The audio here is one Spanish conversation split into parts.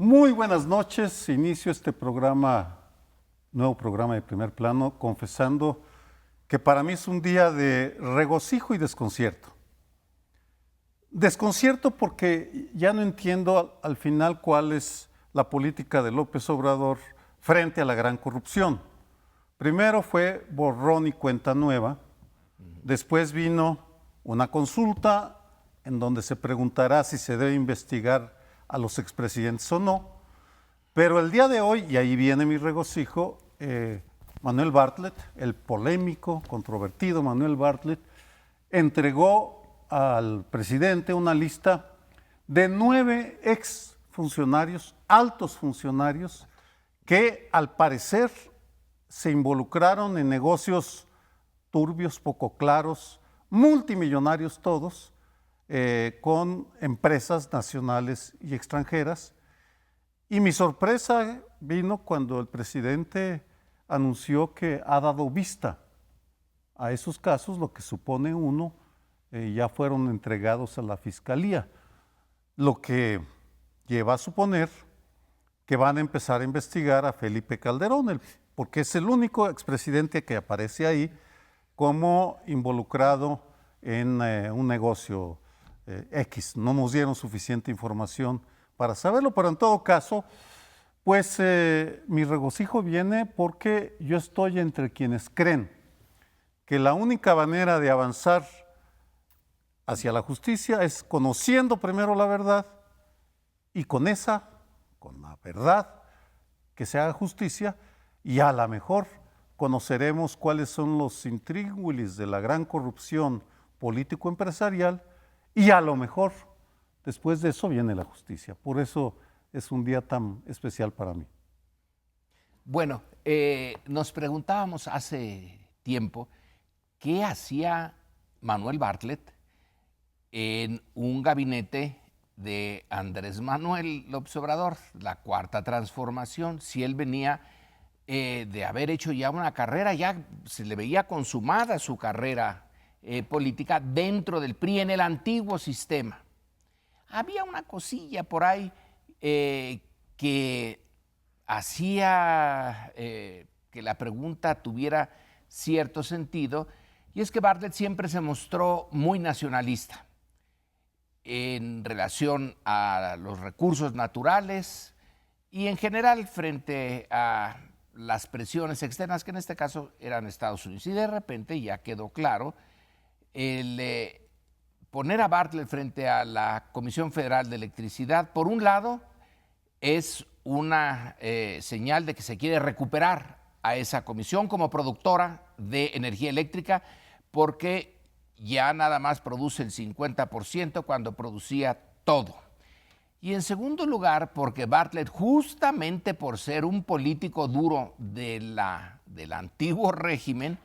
Muy buenas noches. Inicio este programa, nuevo programa de Primer Plano, confesando que para mí es un día de regocijo y desconcierto. Desconcierto porque ya no entiendo al final cuál es la política de López Obrador frente a la gran corrupción. Primero fue borrón y cuenta nueva, después vino una consulta en donde se preguntará si se debe investigar a los expresidentes o no, pero el día de hoy, y ahí viene mi regocijo, Manuel Bartlett, el polémico, controvertido Manuel Bartlett, entregó al presidente una lista de 9 exfuncionarios, altos funcionarios, que al parecer se involucraron en negocios turbios, poco claros, multimillonarios todos, con empresas nacionales y extranjeras. Y mi sorpresa vino cuando el presidente anunció que ha dado vista a esos casos, lo que supone uno, ya fueron entregados a la Fiscalía, lo que lleva a suponer que van a empezar a investigar a Felipe Calderón, porque es el único expresidente que aparece ahí como involucrado en un negocio X. No nos dieron suficiente información para saberlo, pero en todo caso, pues mi regocijo viene porque yo estoy entre quienes creen que la única manera de avanzar hacia la justicia es conociendo primero la verdad y con la verdad, que se haga justicia, y a lo mejor conoceremos cuáles son los intríngulis de la gran corrupción político-empresarial y a lo mejor después de eso viene la justicia. Por eso es un día tan especial para mí. Bueno, nos preguntábamos hace tiempo qué hacía Manuel Bartlett en un gabinete de Andrés Manuel López Obrador, la Cuarta Transformación, si él venía de haber hecho ya una carrera, ya se le veía consumada su carrera política dentro del PRI en el antiguo sistema. Había una cosilla por ahí que hacía que la pregunta tuviera cierto sentido, y es que Bartlett siempre se mostró muy nacionalista en relación a los recursos naturales y en general frente a las presiones externas, que en este caso eran Estados Unidos. Y de repente ya quedó claro el poner a Bartlett frente a la Comisión Federal de Electricidad, por un lado, es una señal de que se quiere recuperar a esa comisión como productora de energía eléctrica, porque ya nada más produce el 50% cuando producía todo. Y en segundo lugar, porque Bartlett, justamente por ser un político duro del antiguo régimen,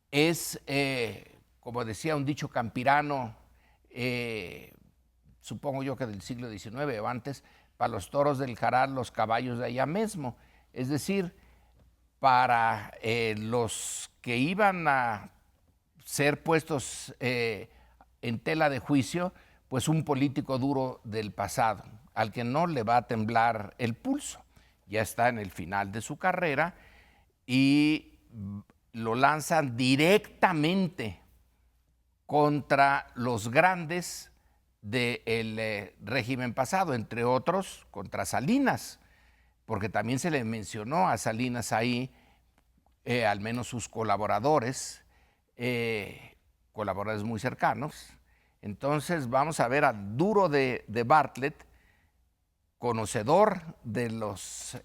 es, como decía un dicho campirano, supongo yo que del siglo XIX o antes, para los toros del Jaral, los caballos de allá mismo. Es decir, para los que iban a ser puestos en tela de juicio, pues un político duro del pasado, al que no le va a temblar el pulso. Ya está en el final de su carrera y lo lanzan directamente contra los grandes del régimen pasado, entre otros contra Salinas, porque también se le mencionó a Salinas ahí, al menos sus colaboradores, colaboradores muy cercanos. Entonces vamos a ver al duro de Bartlett, conocedor de los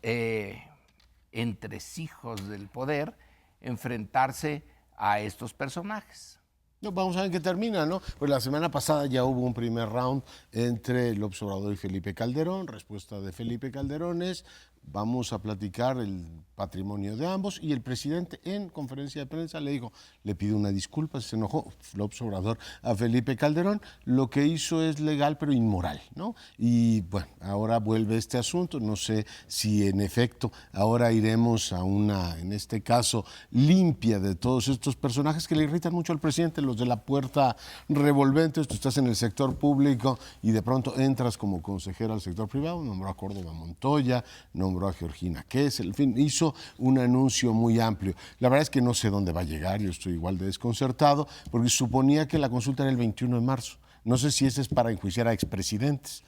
entresijos del poder, enfrentarse a estos personajes. No, vamos a ver qué termina, ¿no? Pues la semana pasada ya hubo un primer round entre López Obrador y Felipe Calderón. Respuesta de Felipe Calderón es: vamos a platicar el patrimonio de ambos, y el presidente en conferencia de prensa le dijo, le pidió una disculpa, se enojó López Obrador a Felipe Calderón, lo que hizo es legal pero inmoral, ¿no? Y bueno, ahora vuelve este asunto, no sé si en efecto ahora iremos a una, en este caso, limpia de todos estos personajes que le irritan mucho al presidente, los de la puerta revolvente. Tú estás en el sector público y de pronto entras como consejero al sector privado, nombró a Córdoba Montoya, nombró a Georgina Kessel, en fin, hizo un anuncio muy amplio. La verdad es que no sé dónde va a llegar, yo estoy igual de desconcertado, porque suponía que la consulta era el 21 de marzo. No sé si ese es para enjuiciar a expresidentes.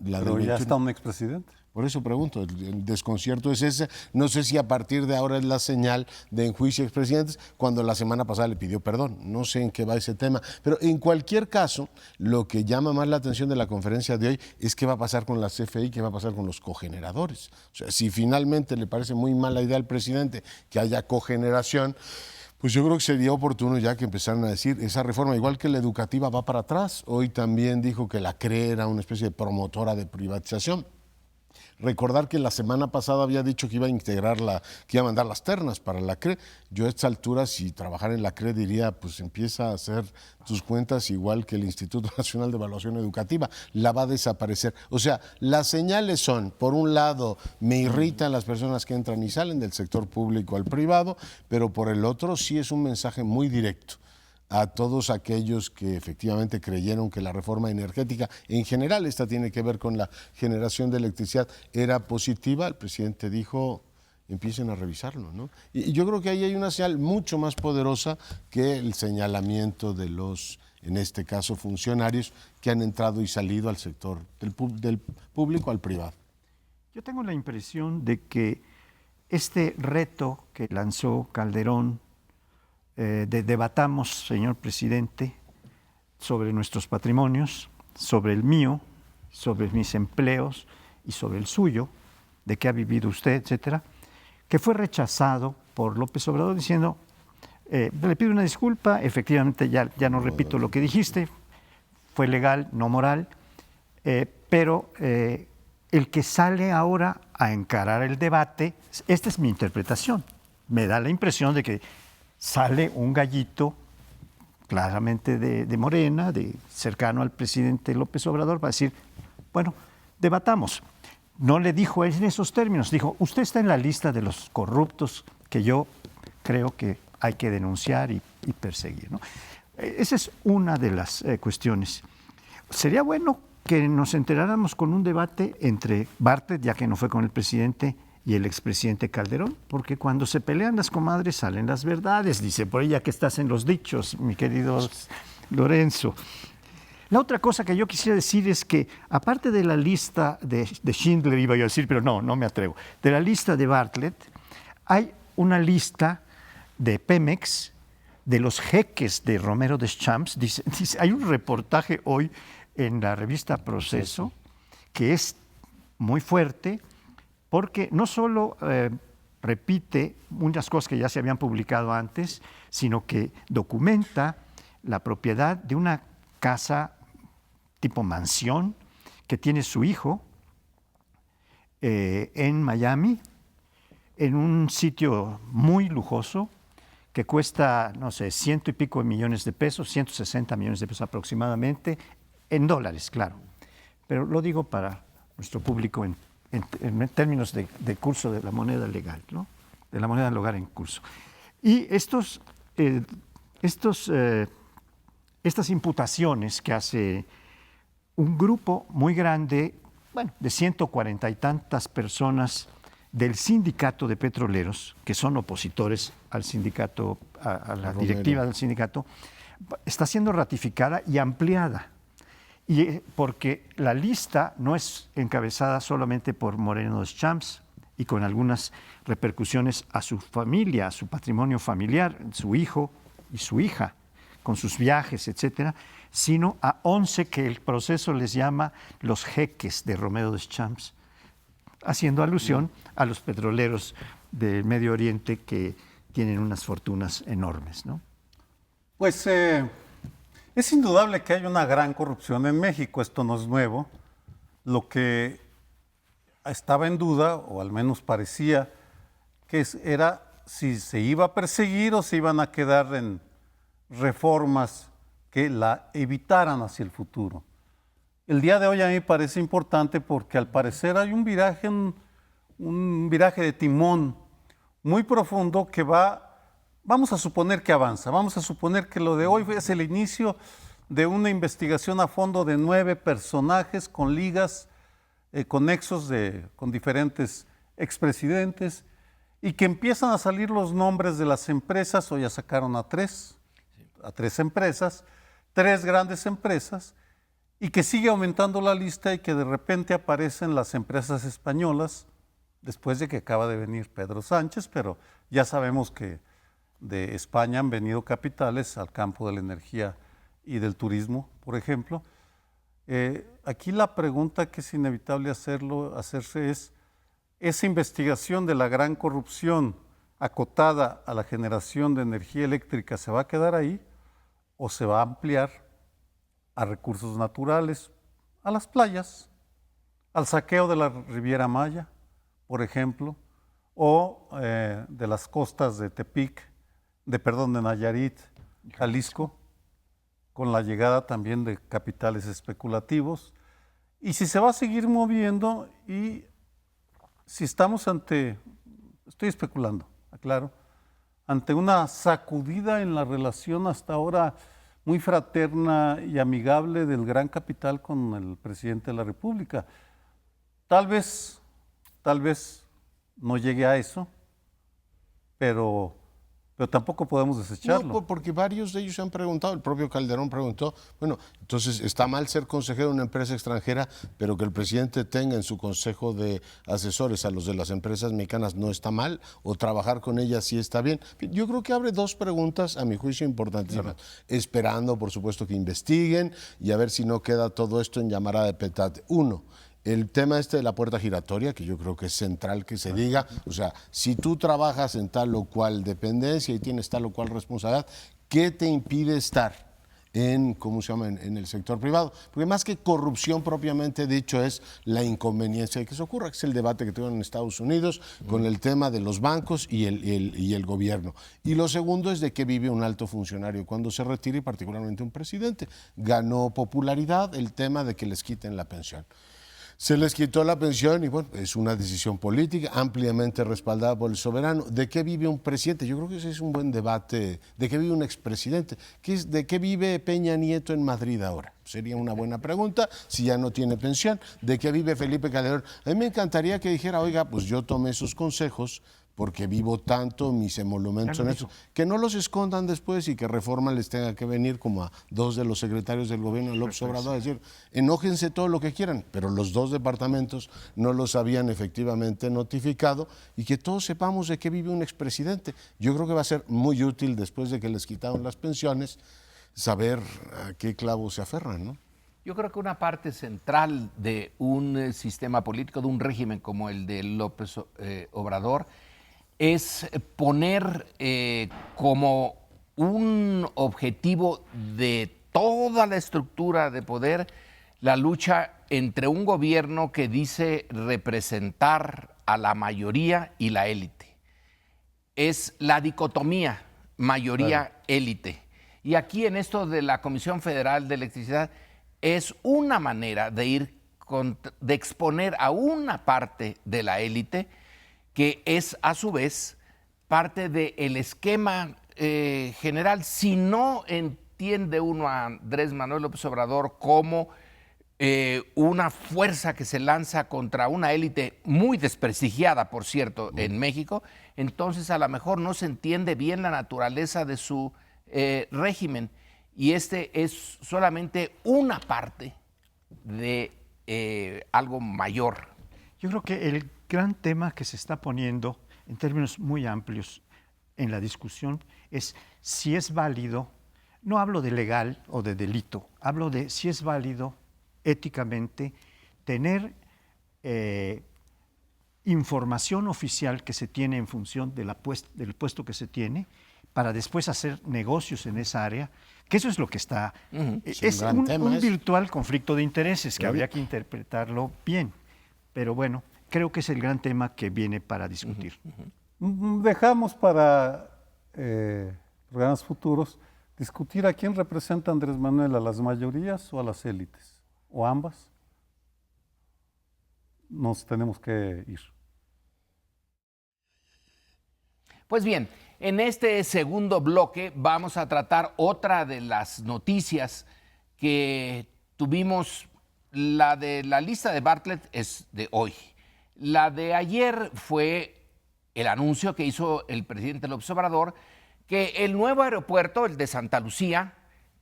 Pero ya está un expresidente. Por eso pregunto, el desconcierto es ese. No sé si a partir de ahora es la señal de enjuicio a expresidentes, cuando la semana pasada le pidió perdón. No sé en qué va ese tema. Pero en cualquier caso, lo que llama más la atención de la conferencia de hoy es qué va a pasar con la CFE, qué va a pasar con los cogeneradores. O sea, si finalmente le parece muy mala idea al presidente que haya cogeneración, pues yo creo que sería oportuno ya que empezaran a decir esa reforma, igual que la educativa, va para atrás. Hoy también dijo que la CRE era una especie de promotora de privatización. Recordar que la semana pasada había dicho que iba a integrar que iba a mandar las ternas para la CRE. Yo a esta altura, si trabajara en la CRE, diría, pues empieza a hacer tus cuentas igual que el Instituto Nacional de Evaluación Educativa, la va a desaparecer. O sea, las señales son, por un lado, me irritan las personas que entran y salen del sector público al privado, pero por el otro sí es un mensaje muy directo a todos aquellos que efectivamente creyeron que la reforma energética, en general esta tiene que ver con la generación de electricidad, era positiva. El presidente dijo, empiecen a revisarlo, ¿no? Y yo creo que ahí hay una señal mucho más poderosa que el señalamiento de los, en este caso, funcionarios que han entrado y salido al sector del público al privado. Yo tengo la impresión de que este reto que lanzó Calderón, debatamos, señor presidente, sobre nuestros patrimonios, sobre el mío, sobre mis empleos y sobre el suyo, de qué ha vivido usted, etcétera, que fue rechazado por López Obrador diciendo, le pido una disculpa, efectivamente ya no repito lo que dijiste, fue legal, no moral, pero el que sale ahora a encarar el debate, esta es mi interpretación, me da la impresión de que sale un gallito claramente de Morena, cercano al presidente López Obrador, para decir, bueno, debatamos. No le dijo en esos términos, dijo, usted está en la lista de los corruptos que yo creo que hay que denunciar y perseguir, ¿no? Esa es una de las cuestiones. Sería bueno que nos enteráramos con un debate entre Bartlett, ya que no fue con el presidente, y el expresidente Calderón, porque cuando se pelean las comadres salen las verdades, dice por ella que estás en los dichos, mi querido Lorenzo. La otra cosa que yo quisiera decir es que, aparte de la lista de Schindler, iba yo a decir, pero no me atrevo, de la lista de Bartlett, hay una lista de Pemex, de los jeques de Romero Deschamps. Dice, hay un reportaje hoy en la revista Proceso que es muy fuerte, porque no solo repite muchas cosas que ya se habían publicado antes, sino que documenta la propiedad de una casa tipo mansión que tiene su hijo en Miami, en un sitio muy lujoso que cuesta, no sé, 100 y pico de millones de pesos, 160 millones de pesos aproximadamente, en dólares, claro. Pero lo digo para nuestro público en términos de curso de la moneda legal, ¿no? De la moneda del hogar en curso. Y estas imputaciones que hace un grupo muy grande, bueno, de 140 y tantas personas del sindicato de petroleros, que son opositores al sindicato, a la directiva del sindicato, está siendo ratificada y ampliada. Y porque la lista no es encabezada solamente por Moreno Deschamps y con algunas repercusiones a su familia, a su patrimonio familiar, su hijo y su hija, con sus viajes, etcétera, sino a 11 que el proceso les llama los jeques de Romero Deschamps, haciendo alusión a los petroleros del Medio Oriente que tienen unas fortunas enormes, ¿no? Pues es indudable que hay una gran corrupción en México, esto no es nuevo. Lo que estaba en duda, o al menos parecía que era si se iba a perseguir o se iban a quedar en reformas que la evitaran hacia el futuro. El día de hoy a mí me parece importante porque al parecer hay un viraje de timón muy profundo que vamos a suponer que avanza, vamos a suponer que lo de hoy es el inicio de una investigación a fondo de 9 personajes con ligas, con nexos con diferentes expresidentes, y que empiezan a salir los nombres de las empresas. Hoy ya sacaron a tres empresas, 3 grandes empresas, y que sigue aumentando la lista y que de repente aparecen las empresas españolas, después de que acaba de venir Pedro Sánchez, pero ya sabemos que de España han venido capitales al campo de la energía y del turismo, por ejemplo. Aquí la pregunta que es inevitable hacerse es, ¿esa investigación de la gran corrupción acotada a la generación de energía eléctrica se va a quedar ahí o se va a ampliar a recursos naturales, a las playas, al saqueo de la Riviera Maya, por ejemplo, o de las costas de de Nayarit, Jalisco, con la llegada también de capitales especulativos? Y si se va a seguir moviendo y si estamos estoy especulando, aclaro, ante una sacudida en la relación hasta ahora muy fraterna y amigable del gran capital con el presidente de la República. Tal vez no llegue a eso, pero tampoco podemos desecharlo. No, porque varios de ellos se han preguntado, el propio Calderón preguntó, bueno, entonces está mal ser consejero de una empresa extranjera, pero que el presidente tenga en su consejo de asesores a los de las empresas mexicanas no está mal, o trabajar con ellas sí está bien. Yo creo que abre 2 preguntas, a mi juicio, importantísimas, esperando, por supuesto, que investiguen y a ver si no queda todo esto en llamarada de petate. 1, el tema de la puerta giratoria, que yo creo que es central que se diga, o sea, si tú trabajas en tal o cual dependencia y tienes tal o cual responsabilidad, ¿qué te impide estar en el sector privado? Porque más que corrupción propiamente dicho es la inconveniencia de que eso ocurra, que es el debate que tuvieron en Estados Unidos con el tema de los bancos y el gobierno. Y lo segundo es de qué vive un alto funcionario cuando se retira, y particularmente un presidente. Ganó popularidad el tema de que les quiten la pensión. Se les quitó la pensión y bueno, es una decisión política ampliamente respaldada por el soberano. ¿De qué vive un presidente? Yo creo que ese es un buen debate. ¿De qué vive un expresidente? ¿De qué vive Peña Nieto en Madrid ahora? Sería una buena pregunta si ya no tiene pensión. ¿De qué vive Felipe Calderón? A mí me encantaría que dijera, oiga, pues yo tomé esos consejos porque vivo tanto, mis emolumentos son eso. Que no los escondan después y que Reforma les tenga que venir como a 2 de los secretarios del gobierno de López Obrador a decir, enójense todo lo que quieran, pero los 2 departamentos no los habían efectivamente notificado, y que todos sepamos de qué vive un expresidente. Yo creo que va a ser muy útil después de que les quitaron las pensiones saber a qué clavo se aferran, ¿no? Yo creo que una parte central de un sistema político, de un régimen como el de López Obrador, es poner como un objetivo de toda la estructura de poder la lucha entre un gobierno que dice representar a la mayoría y la élite. Es la dicotomía mayoría-élite. Y aquí en esto de la Comisión Federal de Electricidad es una manera de de exponer a una parte de la élite que es a su vez parte del esquema general. Si no entiende uno a Andrés Manuel López Obrador como una fuerza que se lanza contra una élite muy desprestigiada, por cierto, en México, entonces a lo mejor no se entiende bien la naturaleza de su régimen. Y este es solamente una parte de algo mayor. Yo creo que el gran tema que se está poniendo en términos muy amplios en la discusión es si es válido, no hablo de legal o de delito, hablo de si es válido éticamente tener información oficial que se tiene en función de del puesto que se tiene para después hacer negocios en esa área, que eso es lo que está... Es un virtual conflicto de intereses que habría que interpretarlo bien. Pero bueno, creo que es el gran tema que viene para discutir. Dejamos para programas futuros discutir a quién representa Andrés Manuel, a las mayorías o a las élites, o ambas. Nos tenemos que ir. Pues bien, en este segundo bloque vamos a tratar otra de las noticias que tuvimos. La de la lista de Bartlett es de hoy. La de ayer fue el anuncio que hizo el presidente López Obrador que el nuevo aeropuerto, el de Santa Lucía,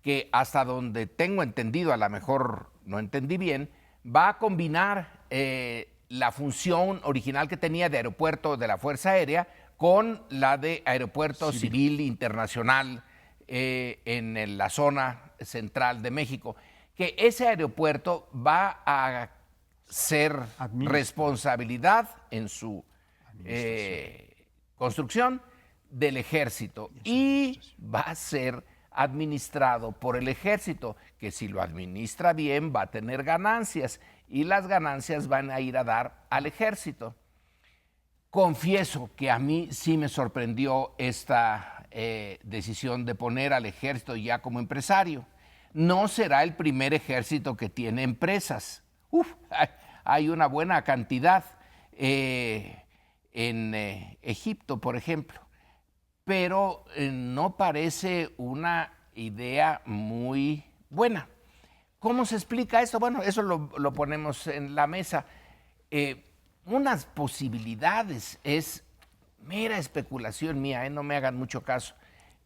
que hasta donde tengo entendido, a lo mejor no entendí bien, va a combinar la función original que tenía de aeropuerto de la Fuerza Aérea con la de aeropuerto civil internacional en la zona central de México. Que ese aeropuerto va a ser responsabilidad en su construcción del Ejército y va a ser administrado por el Ejército, que si lo administra bien va a tener ganancias y las ganancias van a ir a dar al Ejército. Confieso que a mí sí me sorprendió esta decisión de poner al Ejército ya como empresario. No será el primer ejército que tiene empresas. Hay una buena cantidad en Egipto, por ejemplo, pero no parece una idea muy buena. ¿Cómo se explica esto? Bueno, eso lo ponemos en la mesa. Unas posibilidades, es mera especulación mía, no me hagan mucho caso,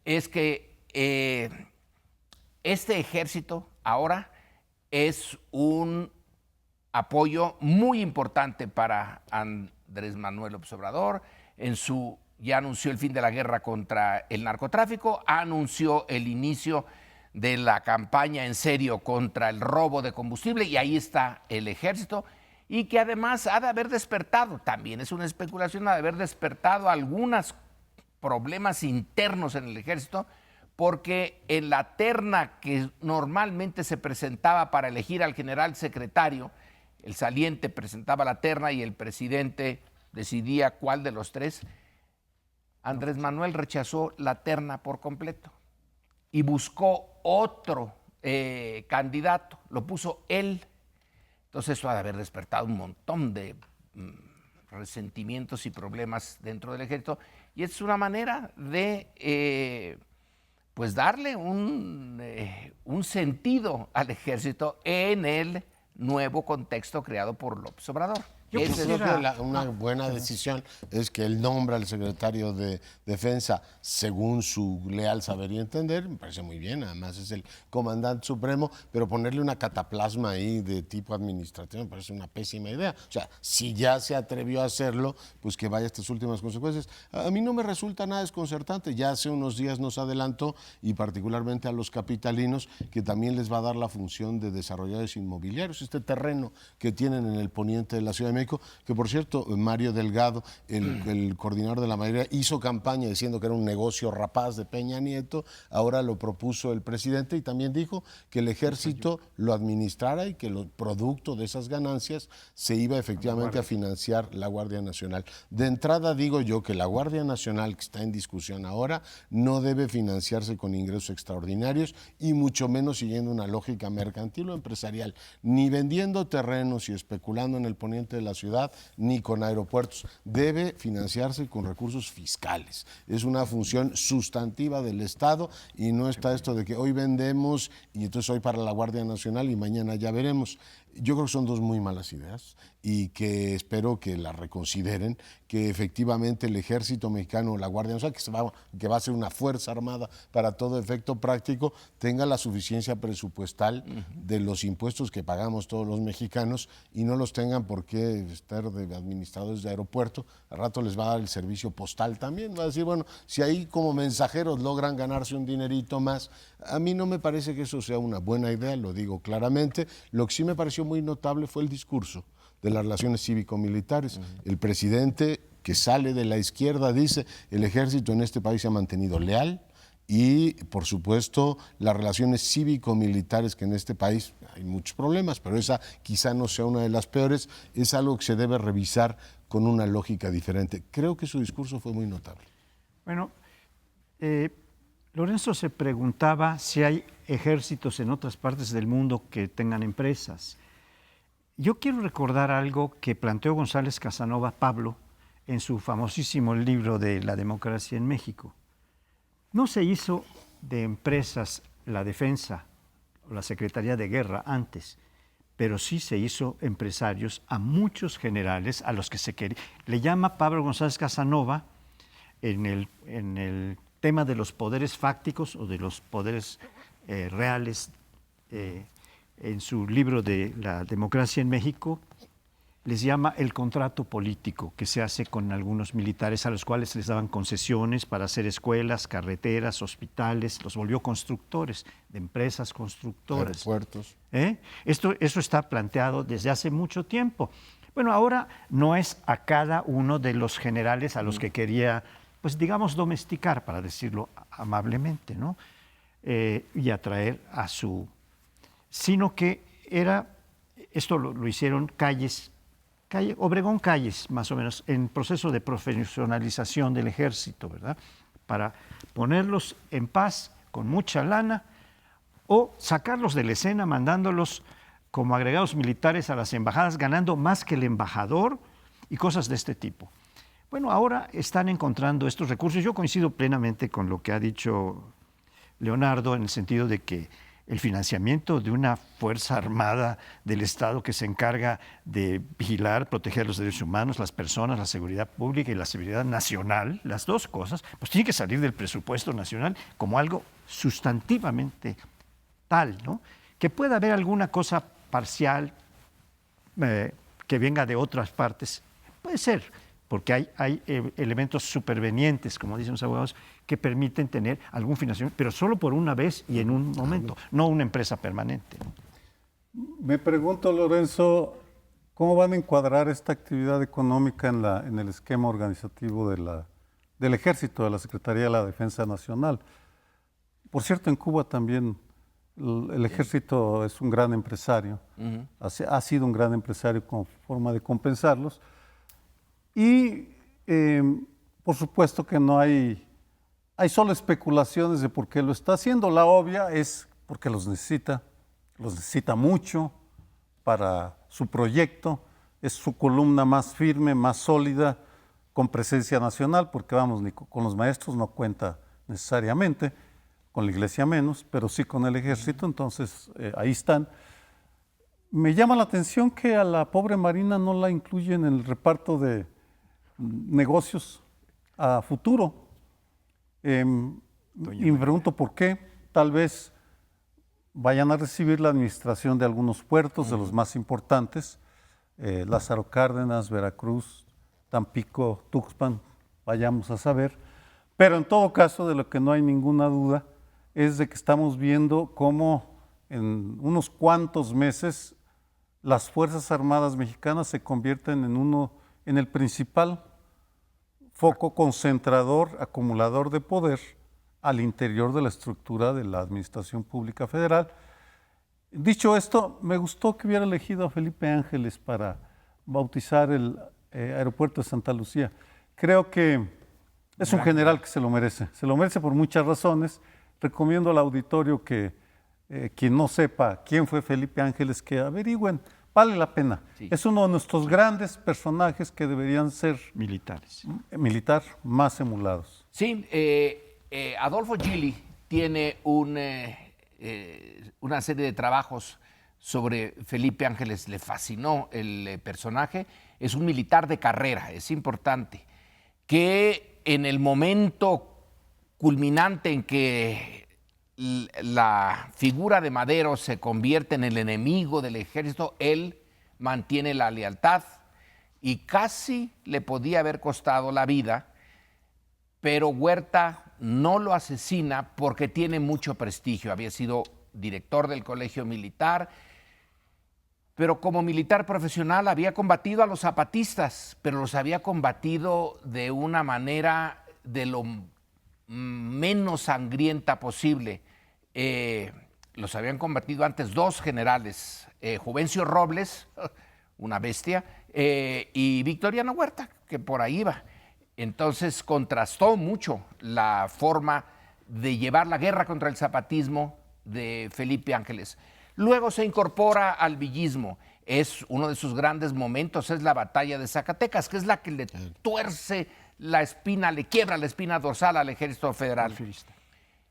es que este ejército ahora es un apoyo muy importante para Andrés Manuel López Obrador. Ya anunció el fin de la guerra contra el narcotráfico, anunció el inicio de la campaña en serio contra el robo de combustible y ahí está el ejército y que además ha de haber despertado, también es una especulación, ha de haber despertado algunos problemas internos en el ejército porque en la terna que normalmente se presentaba para elegir al general secretario, el saliente presentaba la terna y el presidente decidía cuál de los tres. Andrés Manuel rechazó la terna por completo y buscó otro candidato, lo puso él. Entonces eso ha de haber despertado un montón de resentimientos y problemas dentro del ejército y es una manera de pues darle un sentido al ejército en el nuevo contexto creado por López Obrador. Yo creo que una buena decisión es que él nombra al secretario de Defensa según su leal saber y entender, me parece muy bien, además es el comandante supremo, pero ponerle una cataplasma ahí de tipo administrativo me parece una pésima idea. O sea, si ya se atrevió a hacerlo, pues que vaya a estas últimas consecuencias. A mí no me resulta nada desconcertante, ya hace unos días nos adelantó, y particularmente a los capitalinos, que también les va a dar la función de desarrolladores inmobiliarios, este terreno que tienen en el poniente de la Ciudad de México, que por cierto, Mario Delgado, el coordinador de la mayoría, hizo campaña diciendo que era un negocio rapaz de Peña Nieto, ahora lo propuso el presidente y también dijo que el ejército lo administrara y que el producto de esas ganancias se iba efectivamente a financiar la Guardia Nacional. De entrada digo yo que la Guardia Nacional que está en discusión ahora no debe financiarse con ingresos extraordinarios y mucho menos siguiendo una lógica mercantil o empresarial, ni vendiendo terrenos y especulando en el poniente de la ciudad, ni con aeropuertos. Debe financiarse con recursos fiscales. Es una función sustantiva del Estado y no está esto de que hoy vendemos y entonces hoy para la Guardia Nacional y mañana ya veremos. Yo creo que son dos muy malas ideas y que espero que las reconsideren, que efectivamente el Ejército Mexicano o la Guardia Nacional, que va a ser una fuerza armada para todo efecto práctico, tenga la suficiencia presupuestal de los impuestos que pagamos todos los mexicanos y no los tengan por qué estar de administradores de aeropuerto. Al rato les va a dar el servicio postal también, va a decir, bueno, si ahí como mensajeros logran ganarse un dinerito más, a mí no me parece que eso sea una buena idea, lo digo claramente. Lo que sí me pareció muy notable fue el discurso de las relaciones cívico-militares. El presidente, que sale de la izquierda, dice: el ejército en este país se ha mantenido leal y, por supuesto, las relaciones cívico-militares, que en este país hay muchos problemas, pero esa quizá no sea una de las peores, es algo que se debe revisar con una lógica diferente. Creo que su discurso fue muy notable. Bueno, Lorenzo se preguntaba si hay ejércitos en otras partes del mundo que tengan empresas. Yo quiero recordar algo que planteó González Casanova Pablo en su famosísimo libro de La democracia en México. No se hizo de empresas la defensa o la Secretaría de Guerra antes, pero sí se hizo empresarios a muchos generales a los que se quería. Le llama Pablo González Casanova en el tema de los poderes fácticos o de los poderes reales, en su libro de La democracia en México, les llama el contrato político que se hace con algunos militares a los cuales les daban concesiones para hacer escuelas, carreteras, hospitales, los volvió constructores de empresas constructoras. Aeropuertos. Eso está planteado desde hace mucho tiempo. Bueno, ahora no es a cada uno de los generales a los que quería, pues digamos, domesticar, para decirlo amablemente, ¿no? Y atraer a su... Sino que esto lo hicieron Obregón Calles, más o menos, en proceso de profesionalización del ejército, ¿verdad? Para ponerlos en paz con mucha lana o sacarlos de la escena mandándolos como agregados militares a las embajadas, ganando más que el embajador y cosas de este tipo. Bueno, ahora están encontrando estos recursos. Yo coincido plenamente con lo que ha dicho Leonardo en el sentido de que el financiamiento de una fuerza armada del Estado que se encarga de vigilar, proteger los derechos humanos, las personas, la seguridad pública y la seguridad nacional, las dos cosas, pues tiene que salir del presupuesto nacional como algo sustantivamente tal, ¿no? Que pueda haber alguna cosa parcial que venga de otras partes, puede ser, porque hay elementos supervenientes, como dicen los abogados, que permiten tener algún financiamiento, pero solo por una vez y en un momento, no una empresa permanente. Me pregunto, Lorenzo, ¿cómo van a encuadrar esta actividad económica en el esquema organizativo del Ejército, de la Secretaría de la Defensa Nacional? Por cierto, en Cuba también el Ejército es un gran empresario, ha sido un gran empresario como forma de compensarlos. Y por supuesto que no hay solo especulaciones de por qué lo está haciendo. La obvia es porque los necesita mucho para su proyecto, es su columna más firme, más sólida, con presencia nacional, porque vamos, ni con los maestros no cuenta necesariamente, con la iglesia menos, pero sí con el ejército, entonces ahí están. Me llama la atención que a la pobre Marina no la incluyen en el reparto de negocios a futuro. Y me pregunto por qué. Tal vez vayan a recibir la administración de algunos puertos, de los más importantes, Lázaro Cárdenas, Veracruz, Tampico, Tuxpan, vayamos a saber. Pero en todo caso, de lo que no hay ninguna duda, es de que estamos viendo cómo en unos cuantos meses las Fuerzas Armadas mexicanas se convierten en el principal foco concentrador, acumulador de poder al interior de la estructura de la Administración Pública Federal. Dicho esto, me gustó que hubiera elegido a Felipe Ángeles para bautizar el aeropuerto de Santa Lucía. Creo que es un general que se lo merece por muchas razones. Recomiendo al auditorio que quien no sepa quién fue Felipe Ángeles, que averigüen. Vale la pena. Sí. Es uno de nuestros grandes personajes que deberían ser militar más emulados. Sí, Adolfo Gili tiene una serie de trabajos sobre Felipe Ángeles. Le fascinó el personaje. Es un militar de carrera, es importante, que en el momento culminante en que la figura de Madero se convierte en el enemigo del ejército, él mantiene la lealtad y casi le podía haber costado la vida, pero Huerta no lo asesina porque tiene mucho prestigio. Había sido director del Colegio Militar, pero como militar profesional había combatido a los zapatistas, pero los había combatido de una manera de lo menos sangrienta posible. Los habían combatido antes dos generales, Juvencio Robles, una bestia, y Victoriano Huerta, que por ahí iba. Entonces contrastó mucho la forma de llevar la guerra contra el zapatismo de Felipe Ángeles. Luego se incorpora al villismo. Es uno de sus grandes momentos, es la batalla de Zacatecas, que es la que le tuerce la espina, le quiebra la espina dorsal al Ejército Federal.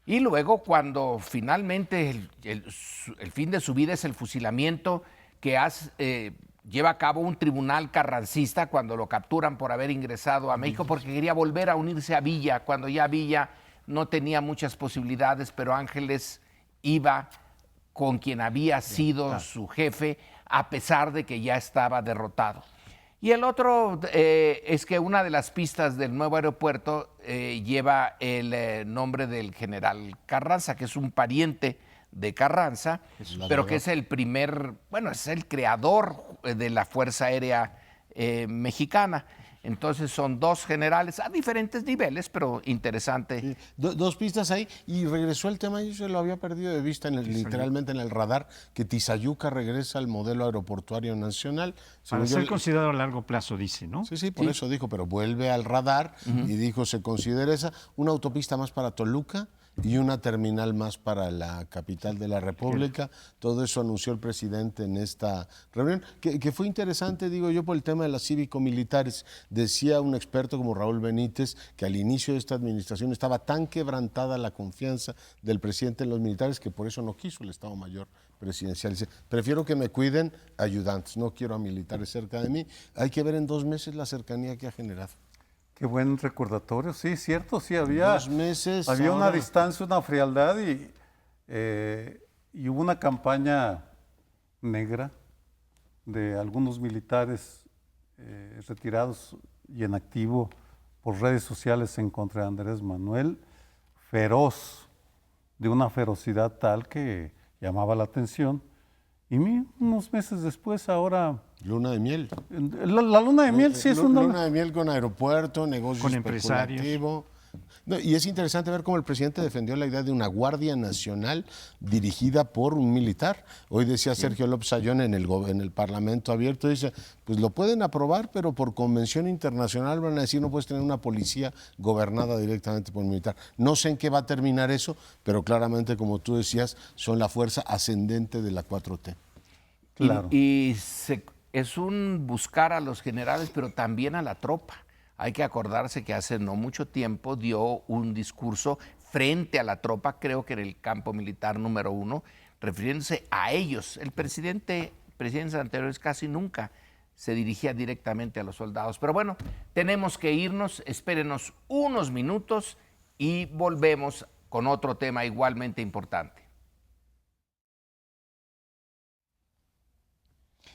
Y luego, cuando finalmente el fin de su vida es el fusilamiento que lleva a cabo un tribunal carrancista cuando lo capturan por haber ingresado a México porque quería volver a unirse a Villa, cuando ya Villa no tenía muchas posibilidades, pero Ángeles iba con quien había sido su jefe, a pesar de que ya estaba derrotado. Y el otro es que una de las pistas del nuevo aeropuerto lleva el nombre del general Carranza, que es un pariente de Carranza, pero que es el es el creador de la Fuerza Aérea Mexicana. Entonces son dos generales a diferentes niveles, pero interesante. Sí, dos pistas ahí, y regresó el tema, yo se lo había perdido de vista literalmente en el radar, que Tizayuca regresa al modelo aeroportuario nacional. Para ser considerado a largo plazo, dice, ¿no? Sí, por eso dijo, pero vuelve al radar y dijo, se considera esa, una autopista más para Toluca y una terminal más para la capital de la República. Todo eso anunció el presidente en esta reunión, que fue interesante, digo yo, por el tema de las cívico-militares. Decía un experto como Raúl Benítez que al inicio de esta administración estaba tan quebrantada la confianza del presidente en los militares que por eso no quiso el Estado Mayor presidencial. Dice, prefiero que me cuiden ayudantes, no quiero a militares cerca de mí. Hay que ver en 2 meses la cercanía que ha generado. Qué buen recordatorio, sí, cierto, sí, había 2 meses. Había ahora una distancia, una frialdad y hubo una campaña negra de algunos militares retirados y en activo por redes sociales en contra de Andrés Manuel, feroz, de una ferocidad tal que llamaba la atención. Y unos meses después, ahora... Luna de miel. La luna de miel sí es una... Luna de miel con aeropuerto, negocio con especulativo. No, y es interesante ver cómo el presidente defendió la idea de una Guardia Nacional dirigida por un militar. Hoy decía Sergio López Ayón en el Parlamento Abierto, dice, pues lo pueden aprobar, pero por convención internacional van a decir no puedes tener una policía gobernada directamente por un militar. No sé en qué va a terminar eso, pero claramente, como tú decías, son la fuerza ascendente de la 4T. Claro. Es un buscar a los generales, pero también a la tropa. Hay que acordarse que hace no mucho tiempo dio un discurso frente a la tropa, creo que en el campo militar número 1, refiriéndose a ellos. El presidentes anteriores casi nunca se dirigía directamente a los soldados. Pero bueno, tenemos que irnos, espérenos unos minutos y volvemos con otro tema igualmente importante.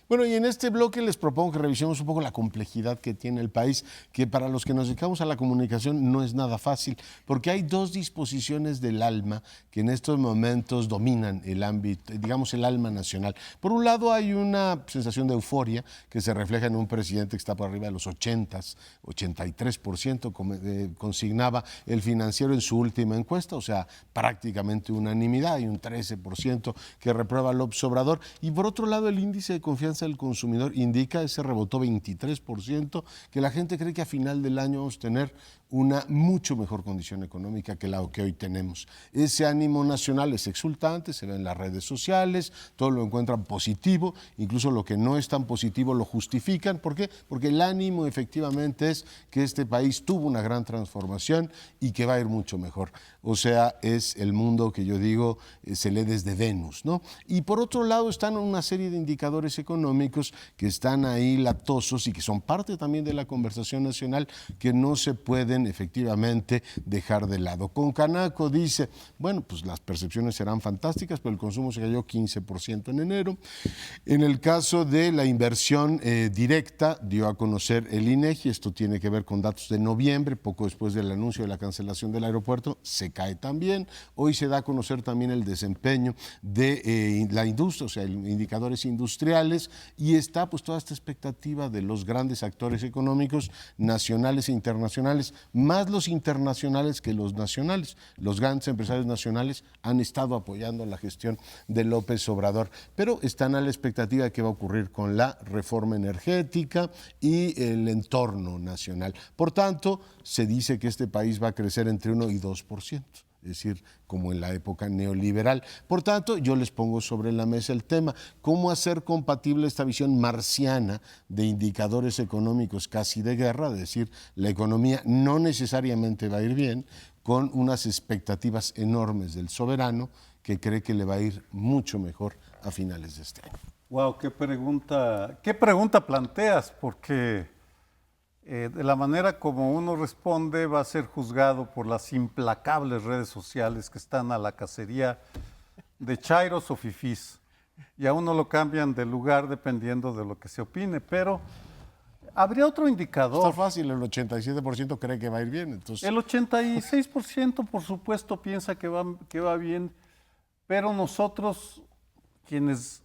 Bueno, y en este bloque les propongo que revisemos un poco la complejidad que tiene el país, que para los que nos dedicamos a la comunicación no es nada fácil, porque hay 2 disposiciones del alma que en estos momentos dominan el ámbito, digamos el alma nacional. Por un lado hay una sensación de euforia que se refleja en un presidente que está por arriba de los 83% consignaba el Financiero en su última encuesta, o sea, prácticamente unanimidad, hay un 13% que reprueba a López Obrador, y por otro lado el índice de confianza del consumidor indica, ese rebotó 23%, que la gente cree que a final del año vamos a tener una mucho mejor condición económica que la que hoy tenemos. Ese ánimo nacional es exultante, se ve en las redes sociales, todos lo encuentran positivo, incluso lo que no es tan positivo lo justifican. ¿Por qué? Porque el ánimo efectivamente es que este país tuvo una gran transformación y que va a ir mucho mejor. O sea, es el mundo que yo digo se lee desde Venus, ¿no? Y por otro lado están una serie de indicadores económicos que están ahí latosos y que son parte también de la conversación nacional que no se pueden efectivamente dejar de lado. Concanaco dice, bueno, pues las percepciones serán fantásticas, pero el consumo se cayó 15% en enero. En el caso de la inversión directa, dio a conocer el INEGI, esto tiene que ver con datos de noviembre, poco después del anuncio de la cancelación del aeropuerto, se cae también. Hoy se da a conocer también el desempeño de la industria, o sea, indicadores industriales, y está pues toda esta expectativa de los grandes actores económicos nacionales e internacionales más los internacionales que los nacionales. Los grandes empresarios nacionales han estado apoyando la gestión de López Obrador, pero están a la expectativa de qué va a ocurrir con la reforma energética y el entorno nacional. Por tanto, se dice que este país va a crecer entre 1 y 2%. Es decir, como en la época neoliberal. Por tanto, yo les pongo sobre la mesa el tema, ¿cómo hacer compatible esta visión marciana de indicadores económicos casi de guerra? Es decir, la economía no necesariamente va a ir bien, con unas expectativas enormes del soberano que cree que le va a ir mucho mejor a finales de este año. Wow, qué pregunta planteas, porque de la manera como uno responde va a ser juzgado por las implacables redes sociales que están a la cacería de chairos o fifís, y a uno lo cambian de lugar dependiendo de lo que se opine, pero habría otro indicador. Está fácil, el 87% cree que va a ir bien. Entonces... El 86% por supuesto piensa que va bien, pero nosotros, quienes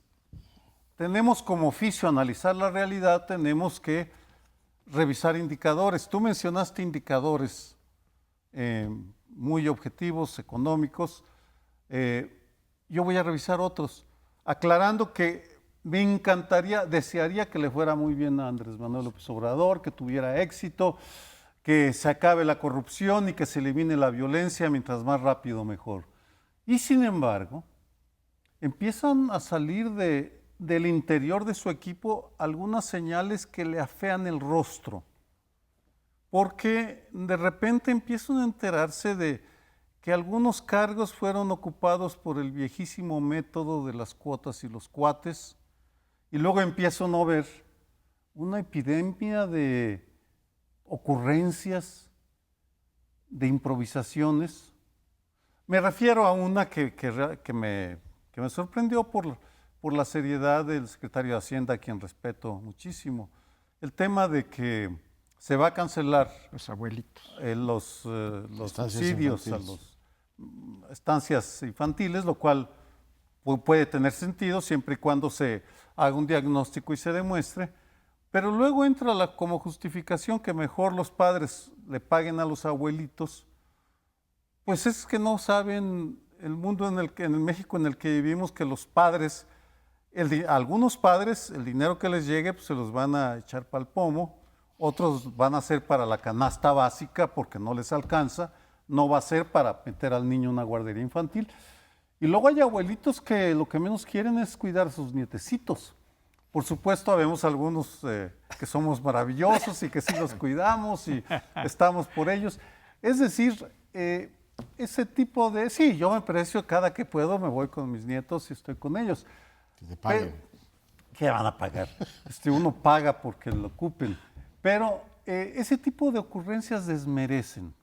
tenemos como oficio analizar la realidad, tenemos que revisar indicadores. Tú mencionaste indicadores muy objetivos, económicos. Yo voy a revisar otros, aclarando que me encantaría, desearía que le fuera muy bien a Andrés Manuel López Obrador, que tuviera éxito, que se acabe la corrupción y que se elimine la violencia, mientras más rápido mejor. Y sin embargo, empiezan a salir del interior de su equipo algunas señales que le afean el rostro, porque de repente empiezan a enterarse de que algunos cargos fueron ocupados por el viejísimo método de las cuotas y los cuates, y luego empiezo a ver una epidemia de ocurrencias, de improvisaciones. Me refiero a una que me sorprendió por la seriedad del secretario de Hacienda, a quien respeto muchísimo. El tema de que se va a cancelar los abuelitos, los subsidios a las estancias infantiles, lo cual puede tener sentido siempre y cuando se haga un diagnóstico y se demuestre, pero luego entra como justificación que mejor los padres le paguen a los abuelitos. Pues es que no saben el mundo en el México en el que vivimos, que los padres, algunos padres, el dinero que les llegue pues se los van a echar para el pomo, otros van a ser para la canasta básica porque no les alcanza, no va a ser para meter al niño en una guardería infantil. Y luego hay abuelitos que lo que menos quieren es cuidar a sus nietecitos. Por supuesto, habemos algunos que somos maravillosos y que sí los cuidamos y estamos por ellos. Es decir, ese tipo de... Sí, yo me precio cada que puedo, me voy con mis nietos y estoy con ellos. Que te paguen. ¿Qué van a pagar? Uno paga porque lo ocupen. Pero ese tipo de ocurrencias desmerecen.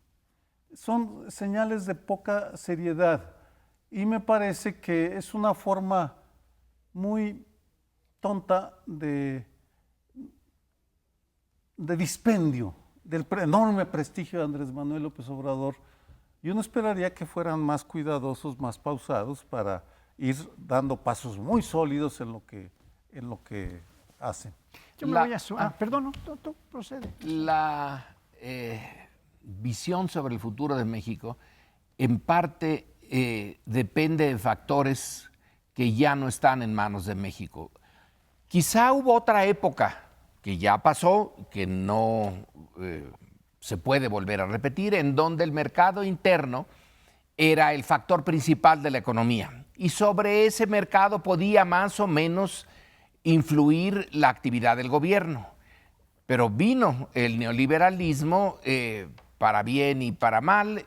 Son señales de poca seriedad. Y me parece que es una forma muy tonta de dispendio del enorme prestigio de Andrés Manuel López Obrador. Y uno esperaría que fueran más cuidadosos, más pausados, para ir dando pasos muy sólidos en lo que hacen. Yo me voy a perdón, tú procede. La visión sobre el futuro de México en parte depende de factores que ya no están en manos de México. Quizá hubo otra época que ya pasó, que no se puede volver a repetir, en donde el mercado interno era el factor principal de la economía y sobre ese mercado podía más o menos influir la actividad del gobierno. Pero vino el neoliberalismo para bien y para mal,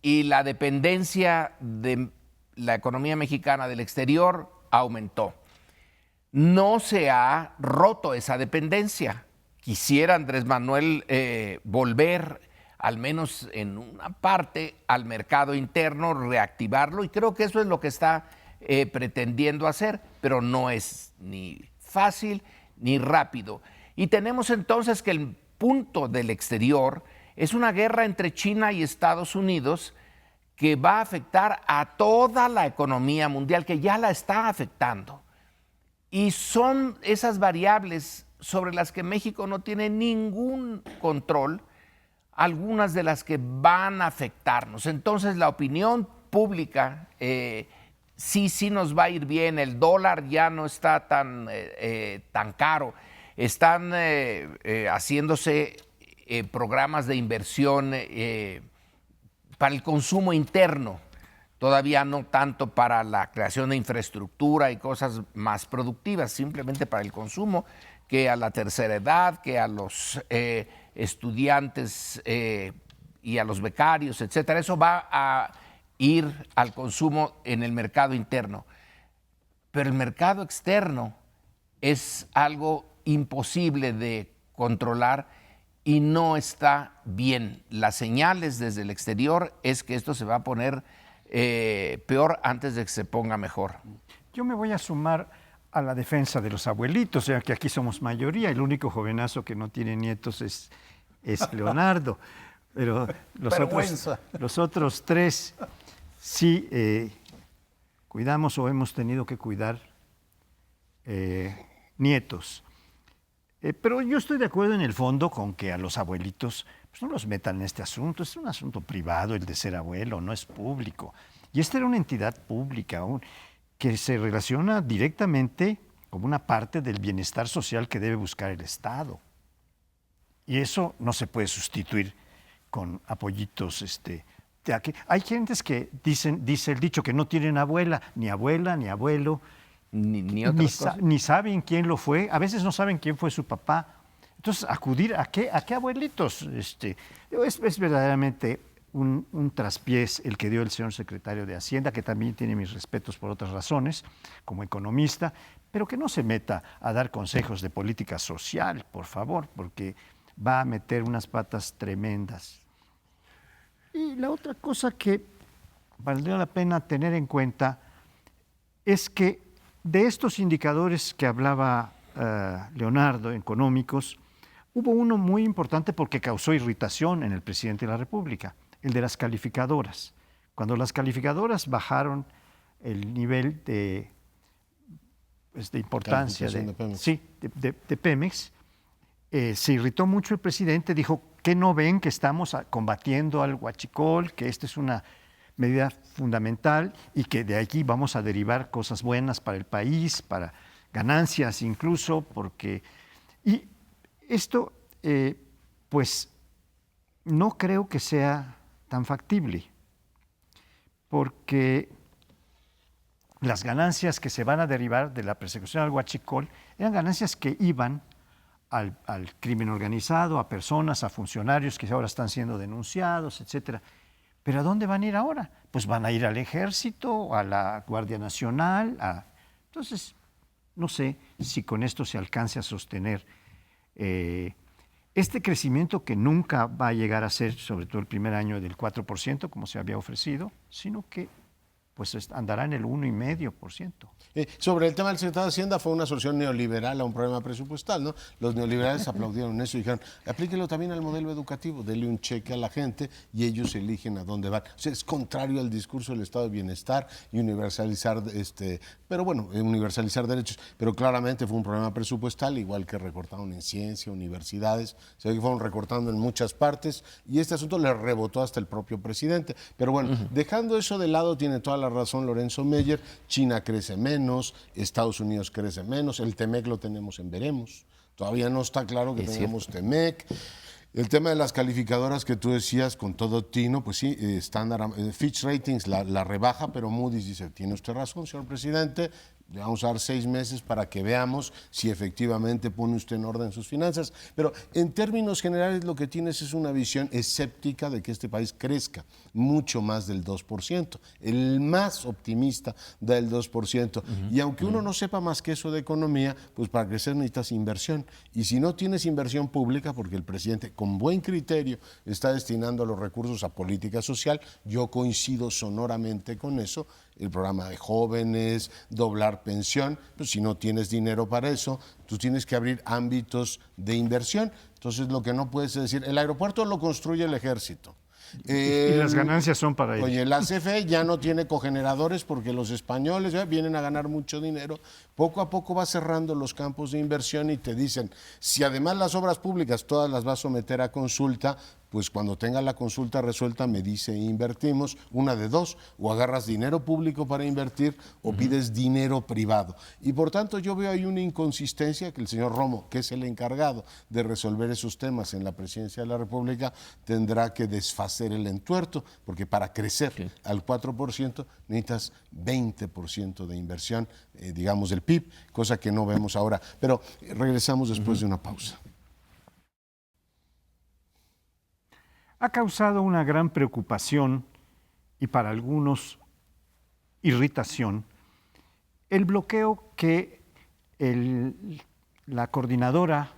y la dependencia de la economía mexicana del exterior aumentó. No se ha roto esa dependencia. Quisiera Andrés Manuel volver, al menos en una parte, al mercado interno, reactivarlo, y creo que eso es lo que está pretendiendo hacer, pero no es ni fácil ni rápido. Y tenemos entonces que el punto del exterior es una guerra entre China y Estados Unidos que va a afectar a toda la economía mundial, que ya la está afectando. Y son esas variables sobre las que México no tiene ningún control, algunas de las que van a afectarnos. Entonces la opinión pública sí nos va a ir bien, el dólar ya no está tan caro, están haciéndose programas de inversión para el consumo interno, todavía no tanto para la creación de infraestructura y cosas más productivas, simplemente para el consumo, que a la tercera edad, que a los estudiantes y a los becarios, etcétera. Eso va a ir al consumo en el mercado interno. Pero el mercado externo es algo imposible de controlar y no está bien. Las señales desde el exterior es que esto se va a poner peor antes de que se ponga mejor. Yo me voy a sumar a la defensa de los abuelitos, ya que aquí somos mayoría, el único jovenazo que no tiene nietos es Leonardo, pero los otros tres sí cuidamos o hemos tenido que cuidar nietos. Pero yo estoy de acuerdo en el fondo con que a los abuelitos pues no los metan en este asunto, es un asunto privado el de ser abuelo, no es público. Y esta era una entidad pública que se relaciona directamente como una parte del bienestar social que debe buscar el Estado. Y eso no se puede sustituir con apoyitos. Hay gentes que dice el dicho que no tienen abuela, ni abuelo, ni saben quién lo fue, a veces no saben quién fue su papá. Entonces, acudir ¿a qué abuelitos? Es verdaderamente un traspiés el que dio el señor secretario de Hacienda, que también tiene mis respetos por otras razones, como economista, pero que no se meta a dar consejos de política social, por favor, porque va a meter unas patas tremendas. Y la otra cosa que valdría la pena tener en cuenta es que de estos indicadores que hablaba Leonardo, económicos, hubo uno muy importante porque causó irritación en el presidente de la República, el de las calificadoras. Cuando las calificadoras bajaron el nivel de importancia de Pemex, se irritó mucho el presidente, dijo que no ven que estamos combatiendo al huachicol, que esta es una medida fundamental y que de aquí vamos a derivar cosas buenas para el país, para ganancias incluso, porque... Y esto, pues, no creo que sea tan factible, porque las ganancias que se van a derivar de la persecución al huachicol eran ganancias que iban al crimen organizado, a personas, a funcionarios que ahora están siendo denunciados, etcétera. ¿Pero a dónde van a ir ahora? Pues van a ir al Ejército, a la Guardia Nacional. Entonces, no sé si con esto se alcance a sostener este crecimiento que nunca va a llegar a ser, sobre todo el primer año, del 4%, como se había ofrecido, sino que pues andará en el 1,5%. Sobre el tema del secretario de Hacienda, fue una solución neoliberal a un problema presupuestal, ¿no? Los neoliberales aplaudieron eso y dijeron, aplíquelo también al modelo educativo, dele un cheque a la gente y ellos eligen a dónde van. O sea, es contrario al discurso del estado de bienestar y universalizar, universalizar derechos, pero claramente fue un problema presupuestal, igual que recortaron en ciencia, universidades, se ve que fueron recortando en muchas partes y este asunto le rebotó hasta el propio presidente. Pero bueno, dejando eso de lado, tiene toda la razón Lorenzo Meyer, China crece menos, Estados Unidos crece menos, el TEMEC lo tenemos en veremos, todavía no está claro que tengamos TEMEC. El tema de las calificadoras que tú decías con todo tino, pues sí, Fitch Ratings la rebaja, pero Moody's dice, tiene usted razón, señor presidente, le vamos a dar 6 meses para que veamos si efectivamente pone usted en orden sus finanzas. Pero en términos generales lo que tienes es una visión escéptica de que este país crezca mucho más del 2%. El más optimista da el 2%. Y aunque uno no sepa más que eso de economía, pues para crecer necesitas inversión. Y si no tienes inversión pública, porque el presidente con buen criterio está destinando los recursos a política social, yo coincido sonoramente con eso, el programa de jóvenes, doblar pensión, pues si no tienes dinero para eso, tú tienes que abrir ámbitos de inversión. Entonces lo que no puedes decir, el aeropuerto lo construye el ejército. Y las ganancias son para ellos. Oye, la CFE ya no tiene cogeneradores porque los españoles vienen a ganar mucho dinero. Poco a poco va cerrando los campos de inversión y te dicen, si además las obras públicas todas las vas a someter a consulta, pues cuando tenga la consulta resuelta me dice invertimos, una de dos, o agarras dinero público para invertir o pides dinero privado. Y por tanto yo veo ahí una inconsistencia que el señor Romo, que es el encargado de resolver esos temas en la presidencia de la República, tendrá que desfacer el entuerto, porque para crecer al 4% necesitas 20% de inversión, digamos, del PIB, cosa que no vemos ahora. Pero regresamos después de una pausa. Ha causado una gran preocupación y para algunos irritación el bloqueo que la coordinadora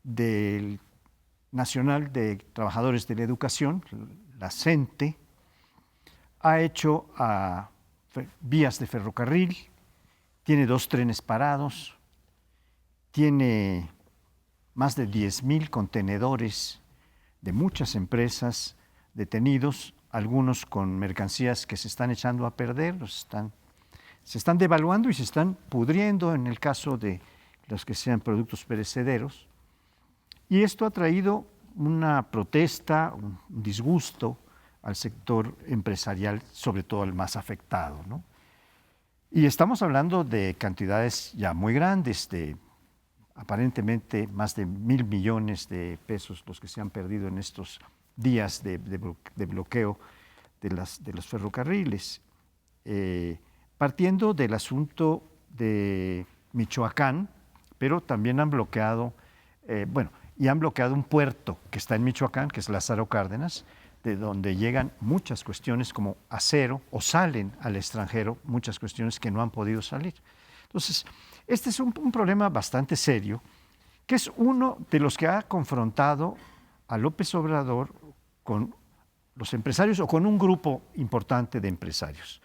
del Nacional de Trabajadores de la Educación, la CENTE, ha hecho a vías de ferrocarril, tiene 2 trenes parados, tiene más de 10,000 contenedores de muchas empresas detenidos, algunos con mercancías que se están echando a perder, se están devaluando y se están pudriendo en el caso de los que sean productos perecederos. Y esto ha traído una protesta, un disgusto al sector empresarial, sobre todo al más afectado, ¿no? Y estamos hablando de cantidades ya muy grandes, de aparentemente más de 1,000 millones de pesos los que se han perdido en estos días de bloqueo de los ferrocarriles. Partiendo del asunto de Michoacán, pero también han bloqueado, han bloqueado un puerto que está en Michoacán, que es Lázaro Cárdenas, de donde llegan muchas cuestiones como acero, o salen al extranjero muchas cuestiones que no han podido salir. Entonces, este es un problema bastante serio, que es uno de los que ha confrontado a López Obrador con los empresarios o con un grupo importante de empresarios.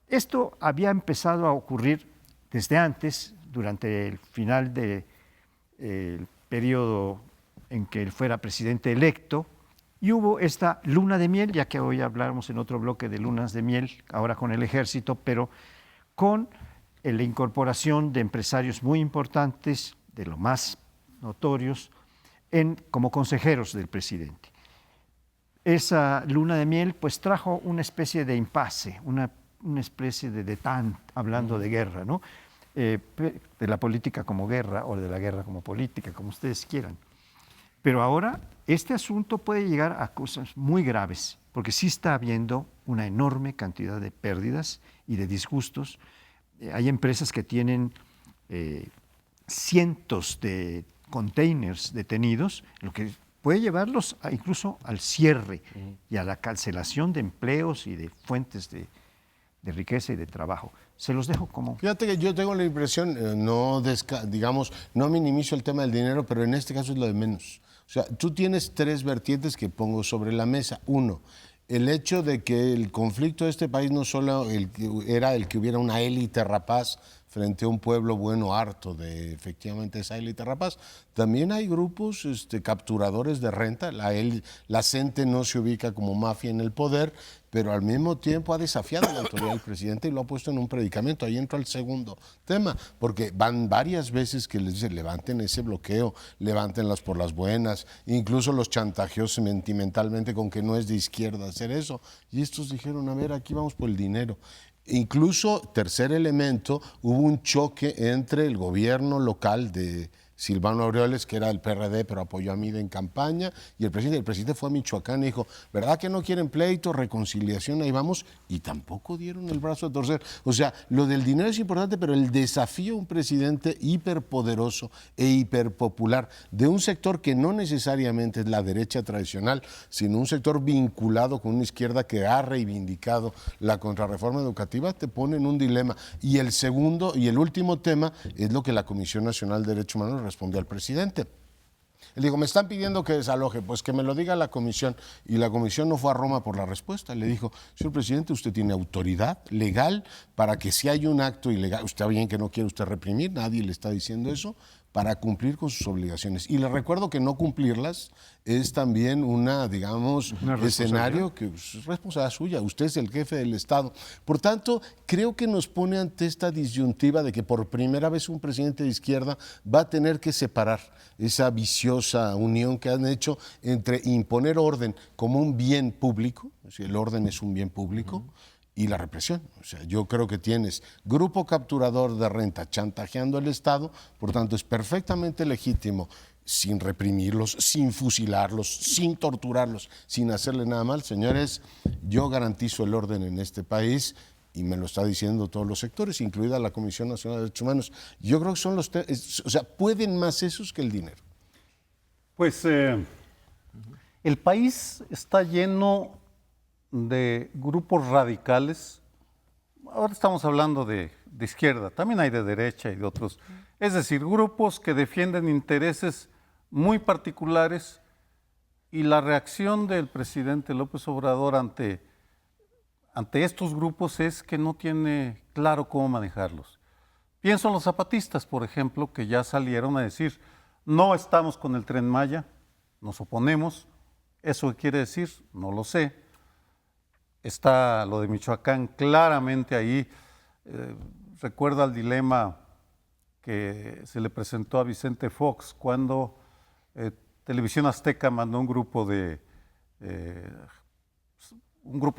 Esto había empezado a ocurrir desde antes, durante el final del periodo en que él fuera presidente electo, y hubo esta luna de miel, ya que hoy hablamos en otro bloque de lunas de miel, ahora con el ejército, pero con la incorporación de empresarios muy importantes, de los más notorios, como consejeros del presidente. Esa luna de miel pues trajo una especie de impasse, una especie de detente, hablando de guerra, ¿no? De la política como guerra o de la guerra como política, como ustedes quieran. Pero ahora este asunto puede llegar a cosas muy graves, porque sí está habiendo una enorme cantidad de pérdidas y de disgustos. Hay empresas que tienen cientos de containers detenidos, lo que puede llevarlos incluso al cierre y a la cancelación de empleos y de fuentes de riqueza y de trabajo. Se los dejo como... Fíjate que yo tengo la impresión, no minimizo el tema del dinero, pero en este caso es lo de menos. O sea, tú tienes 3 vertientes que pongo sobre la mesa. 1, el hecho de que el conflicto de este país no solo era el que hubiera una élite rapaz frente a un pueblo bueno harto de efectivamente esa élite rapaz. También hay grupos capturadores de renta. La CENTE no se ubica como mafia en el poder, pero al mismo tiempo ha desafiado la autoridad del presidente y lo ha puesto en un predicamento. Ahí entro al segundo tema, porque van varias veces que les dicen levanten ese bloqueo, levántenlas por las buenas, incluso los chantajeó sentimentalmente con que no es de izquierda hacer eso. Y estos dijeron, a ver, aquí vamos por el dinero. Incluso, tercer elemento, hubo un choque entre el gobierno local de Silvano Aureoles, que era del PRD, pero apoyó a Mide en campaña, y el presidente. El presidente fue a Michoacán y dijo, ¿verdad que no quieren pleito, reconciliación? Ahí vamos, y tampoco dieron el brazo a torcer. O sea, lo del dinero es importante, pero el desafío a un presidente hiperpoderoso e hiperpopular de un sector que no necesariamente es la derecha tradicional, sino un sector vinculado con una izquierda que ha reivindicado la contrarreforma educativa, te pone en un dilema. Y el segundo y el último tema es lo que la Comisión Nacional de Derechos Humanos respondió al presidente. Él dijo, me están pidiendo que desaloje, pues que me lo diga la comisión. Y la comisión no fue a Roma por la respuesta. Le dijo, señor presidente, usted tiene autoridad legal para que si hay un acto ilegal, usted bien que no quiere usted reprimir, nadie le está diciendo eso, para cumplir con sus obligaciones. Y les recuerdo que no cumplirlas es también digamos, escenario que es responsabilidad suya. Usted es el jefe del Estado. Por tanto, creo que nos pone ante esta disyuntiva de que por primera vez un presidente de izquierda va a tener que separar esa viciosa unión que han hecho entre imponer orden como un bien público, si el orden es un bien público, y la represión. O sea, yo creo que tienes grupo capturador de renta chantajeando al Estado, por tanto es perfectamente legítimo, sin reprimirlos, sin fusilarlos, sin torturarlos, sin hacerle nada mal. Señores, yo garantizo el orden en este país y me lo está diciendo todos los sectores, incluida la Comisión Nacional de Derechos Humanos. Yo creo que son o sea, pueden más esos que el dinero. Pues el país está lleno de grupos radicales. Ahora estamos hablando de izquierda, también hay de derecha y de otros. Es decir, grupos que defienden intereses muy particulares, y la reacción del presidente López Obrador ante estos grupos es que no tiene claro cómo manejarlos. Pienso en los zapatistas, por ejemplo, que ya salieron a decir: no estamos con el Tren Maya, nos oponemos. ¿Eso qué quiere decir? No lo sé. Está lo de Michoacán claramente ahí. Recuerda el dilema que se le presentó a Vicente Fox cuando Televisión Azteca mandó un grupo de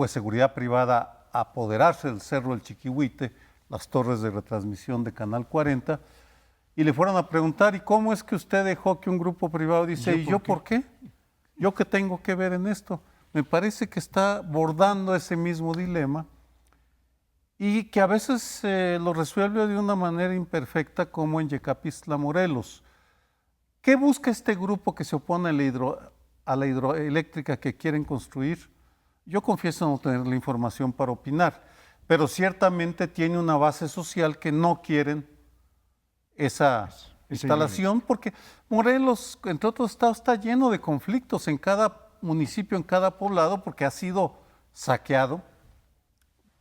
seguridad privada a apoderarse del Cerro del Chiquihuite, las torres de retransmisión de Canal 40, y le fueron a preguntar: ¿y cómo es que usted dejó que un grupo privado? Dice: ¿y yo por qué? ¿Yo qué tengo que ver en esto? Me parece que está bordando ese mismo dilema y que a veces lo resuelve de una manera imperfecta, como en Yecapixtla, Morelos. ¿Qué busca este grupo que se opone a la hidroeléctrica que quieren construir? Yo confieso no tener la información para opinar, pero ciertamente tiene una base social que no quieren esa instalación, porque Morelos, entre otros estados, está lleno de conflictos en cada municipio, en cada poblado, porque ha sido saqueado,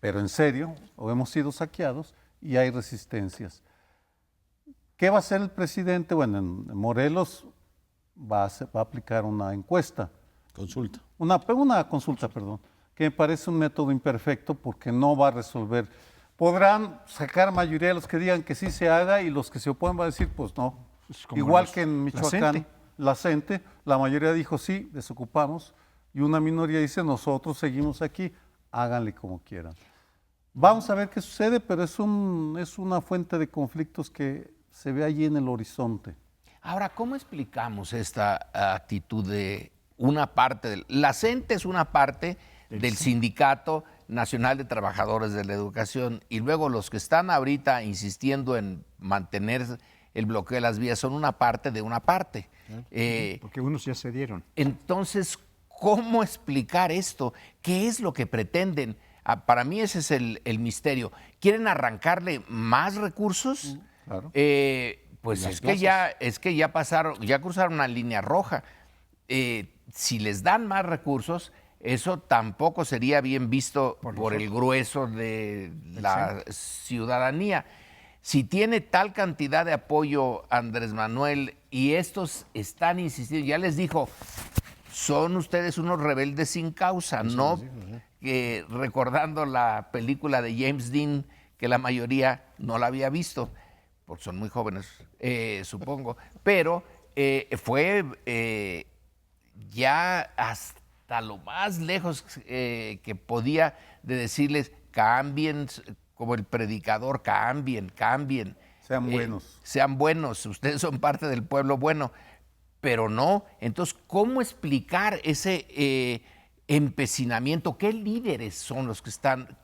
pero en serio, o hemos sido saqueados, y hay resistencias. ¿Qué va a hacer el presidente? Bueno, en Morelos va a aplicar una encuesta. Consulta. Una consulta, perdón, que me parece un método imperfecto porque no va a resolver. Podrán sacar mayoría de los que digan que sí se haga, y los que se oponen van a decir: pues no. Igual que en Michoacán, la CENTE, la mayoría dijo sí, desocupamos, y una minoría dice: nosotros seguimos aquí, háganle como quieran. Vamos a ver qué sucede, pero es una fuente de conflictos que se ve allí en el horizonte. Ahora, ¿cómo explicamos esta actitud de una parte? La CENTE es una parte del Sindicato Nacional de Trabajadores de la Educación, y luego los que están ahorita insistiendo en mantener el bloqueo de las vías son una parte de una parte. Porque unos ya se dieron. Entonces, ¿cómo explicar esto? ¿Qué es lo que pretenden? Para mí ese es el misterio. ¿Quieren arrancarle más recursos? Claro. Pues es que ya cruzaron una línea roja. Si les dan más recursos, eso tampoco sería bien visto por el grueso de la ciudadanía. Si tiene tal cantidad de apoyo Andrés Manuel y estos están insistiendo, ya les dijo: son ustedes unos rebeldes sin causa, ¿no? Recordando la película de James Dean, que la mayoría no la había visto, porque son muy jóvenes, supongo, pero fue ya hasta lo más lejos que podía de decirles: cambien, como el predicador, cambien. Sean buenos. Sean buenos, ustedes son parte del pueblo bueno, pero no. Entonces, ¿cómo explicar ese empecinamiento? ¿Qué líderes son los que están?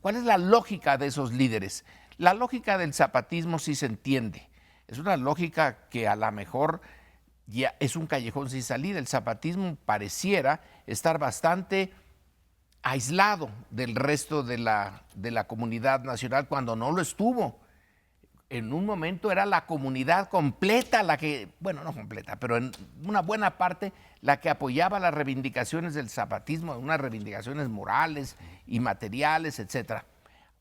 ¿Cuál es la lógica de esos líderes? La lógica del zapatismo sí se entiende. Es una lógica que a lo mejor ya es un callejón sin salida. El zapatismo pareciera estar bastante aislado del resto de la comunidad nacional, cuando no lo estuvo. En un momento era la comunidad completa la que, bueno, no completa, pero en una buena parte la que apoyaba las reivindicaciones del zapatismo, unas reivindicaciones morales y materiales, etcétera.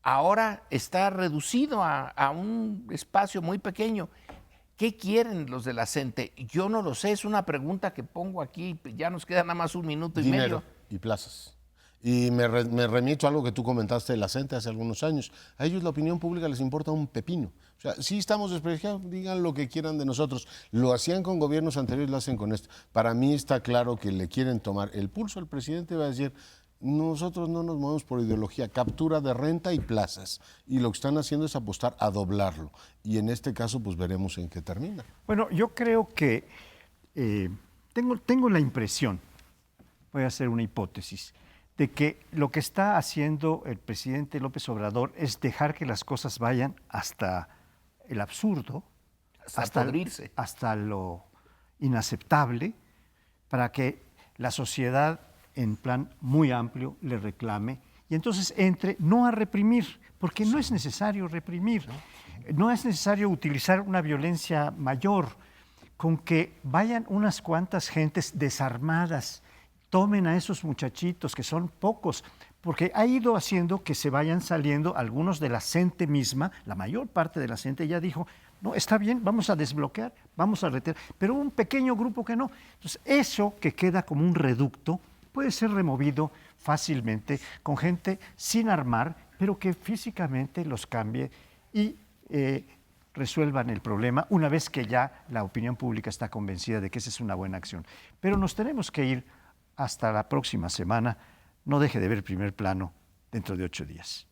Ahora está reducido a un espacio muy pequeño. ¿Qué quieren los de la CENTE? Yo no lo sé, es una pregunta que pongo aquí, ya nos queda nada más un minuto y Dinero medio. y plazas. Y me remito a algo que tú comentaste de la CENTE hace algunos años. A ellos la opinión pública les importa un pepino. O sea, sí estamos desprestigiados, digan lo que quieran de nosotros. Lo hacían con gobiernos anteriores, lo hacen con esto. Para mí está claro que le quieren tomar el pulso al presidente, va a decir, nosotros no nos movemos por ideología, captura de renta y plazas. Y lo que están haciendo es apostar a doblarlo. Y en este caso, pues veremos en qué termina. Bueno, yo creo que tengo la impresión, voy a hacer una hipótesis, de que lo que está haciendo el presidente López Obrador es dejar que las cosas vayan hasta el absurdo, Podrirse. hasta lo inaceptable, para que la sociedad en plan muy amplio le reclame y entonces entre no a reprimir, porque no es necesario reprimir, no es necesario utilizar una violencia mayor, con que vayan unas cuantas gentes desarmadas, tomen a esos muchachitos, que son pocos, porque ha ido haciendo que se vayan saliendo algunos de la CENTE misma, la mayor parte de la CENTE ya dijo, no, está bien, vamos a desbloquear, vamos a retirar, pero un pequeño grupo que no. Entonces, eso que queda como un reducto puede ser removido fácilmente con gente sin armar, pero que físicamente los cambie y resuelvan el problema una vez que ya la opinión pública está convencida de que esa es una buena acción. Pero nos tenemos que ir hasta la próxima semana. No deje de ver Primer Plano dentro de 8 días.